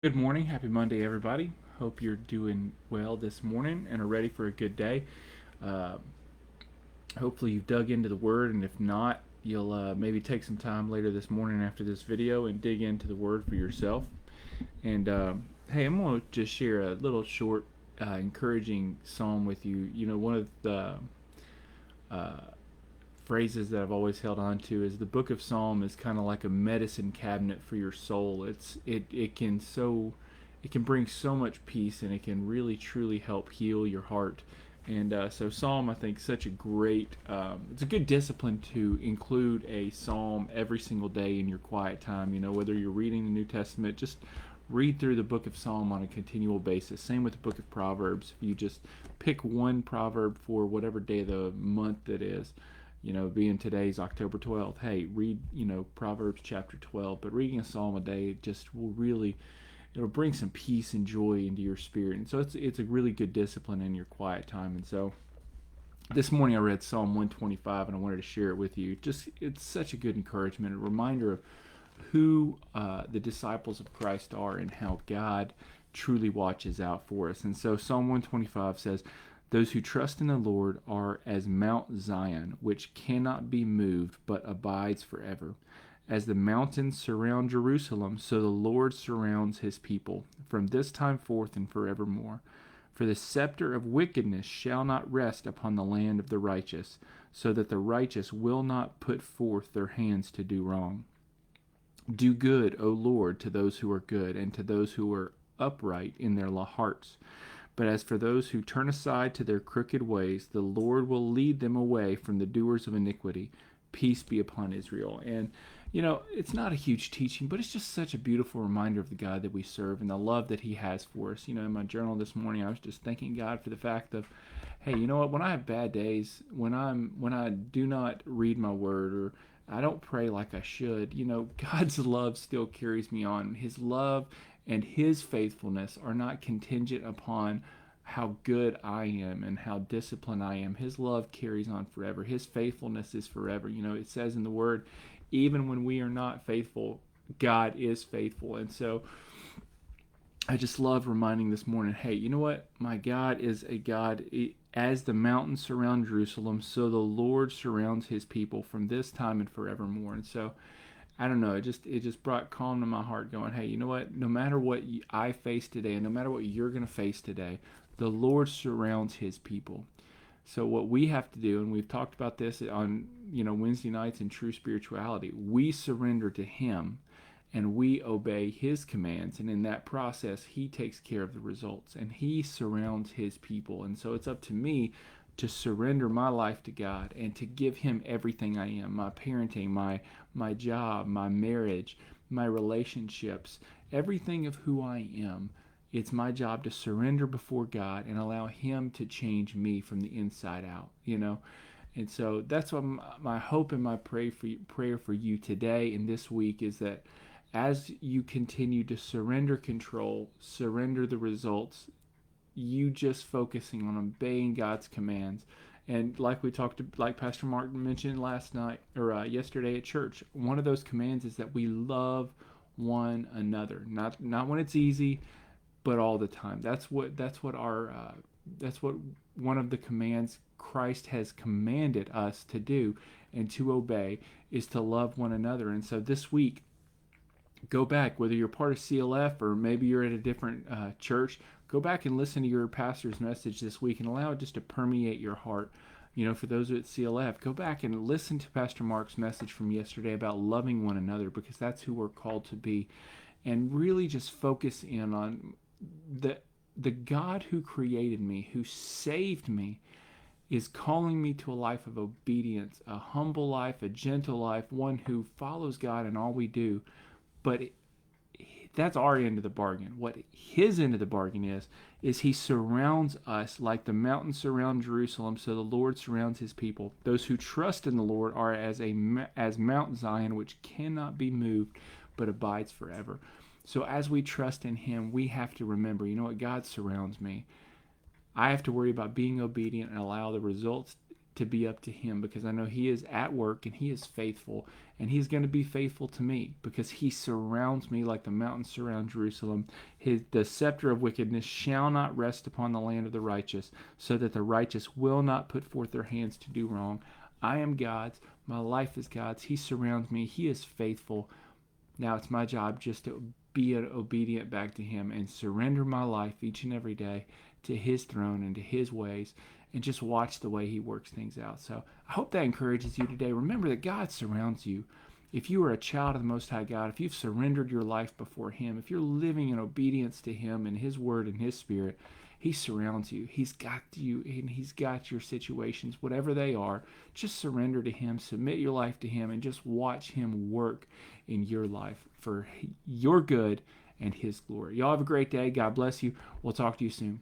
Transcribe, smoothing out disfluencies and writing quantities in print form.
Good morning. Happy Monday, everybody. Hope you're doing well this morning and are ready for a good day. Uh, Hopefully, you've dug into the Word, and if not, you'll maybe take some time later this morning after this video and dig into the Word for yourself. And hey, I'm going to just share a little short, encouraging psalm with you. You know, one of the uh, phrases that I've always held on to is the Book of Psalm is kind of like a medicine cabinet for your soul. It can bring so much peace, and it can really truly help heal your heart. And so Psalm, I think, such a great. It's a good discipline to include a psalm every single day in your quiet time. You know, whether you're reading the New Testament, just read through the book of Psalm on a continual basis. Same with the book of Proverbs. If you just pick one proverb for whatever day of the month it is, you know, being today's October 12th, hey, read, you know, Proverbs chapter 12. But reading a psalm a day just will really, it'll bring some peace and joy into your spirit. And so it's a really good discipline in your quiet time. And so this morning I read Psalm 125 and I wanted to share it with you. Just, it's such a good encouragement, a reminder of who the disciples of Christ are and how God truly watches out for us. And so Psalm 125 says, "Those who trust in the Lord are as Mount Zion, which cannot be moved, but abides forever. As the mountains surround Jerusalem, so the Lord surrounds his people, from this time forth and forevermore. For the scepter of wickedness shall not rest upon the land of the righteous, so that the righteous will not put forth their hands to do wrong. Do good, O Lord, to those who are good, and to those who are upright in their hearts. But as for those who turn aside to their crooked ways, the Lord will lead them away from the doers of iniquity. Peace be upon Israel." And, you know, it's not a huge teaching, but it's just such a beautiful reminder of the God that we serve and the love that he has for us. You know, in my journal this morning, I was just thanking God for the fact of, hey, you know what, when I have bad days, when I do not read my word, or I don't pray like I should, you know, God's love still carries me on. His love and his faithfulness are not contingent upon how good I am and how disciplined I am. His love carries on forever. His faithfulness is forever. You know, it says in the word, even when we are not faithful, God is faithful. And so I just love reminding this morning, hey, you know what? My God is a God. As the mountains surround Jerusalem, so the Lord surrounds his people from this time and forevermore. And so I don't know, it just brought calm to my heart, going, hey, you know what? No matter what I face today, and no matter what you're going to face today, the Lord surrounds his people. So what we have to do, and we've talked about this on, you know, Wednesday nights in True Spirituality, we surrender to him and we obey his commands, and in that process he takes care of the results and he surrounds his people. And so it's up to me to surrender my life to God and to give him everything I am, my parenting, my job, my marriage, my relationships, everything of who I am. It's my job to surrender before God and allow him to change me from the inside out, you know. And so that's what my hope and my prayer for you today and this week is that as you continue to surrender control, surrender the results, you just focusing on obeying God's commands. And like we talked, like Pastor Martin mentioned last night or yesterday at church, one of those commands is that we love one another. Not when it's easy, but all the time. That's what one of the commands Christ has commanded us to do and to obey is to love one another. And so this week, go back, whether you're part of CLF or maybe you're at a different church, go back and listen to your pastor's message this week and allow it just to permeate your heart. You know, for those at CLF, go back and listen to Pastor Mark's message from yesterday about loving one another, because that's who we're called to be. And really just focus in on the the God who created me, who saved me, is calling me to a life of obedience, a humble life, a gentle life, one who follows God in all we do. But that's our end of the bargain. What his end of the bargain is he surrounds us like the mountains surround Jerusalem, so the Lord surrounds his people. Those who trust in the Lord are as Mount Zion, which cannot be moved, but abides forever. So as we trust in him, we have to remember, you know what? God surrounds me. I have to worry about being obedient and allow the results to be up to him, because I know he is at work and he is faithful, and he's going to be faithful to me because he surrounds me like the mountains surround Jerusalem. The scepter of wickedness shall not rest upon the land of the righteous, so that the righteous will not put forth their hands to do wrong. I am God's. My life is God's. He surrounds me. He is faithful. Now it's my job just to be obedient back to him and surrender my life each and every day to his throne and to his ways, and just watch the way he works things out. So I hope that encourages you today. Remember that God surrounds you. If you are a child of the Most High God, if you've surrendered your life before him, if you're living in obedience to him and his word and his spirit, he surrounds you. He's got you, and he's got your situations, whatever they are. Just surrender to him, submit your life to him, and just watch him work in your life for your good and his glory. Y'all have a great day. God bless you. We'll talk to you soon.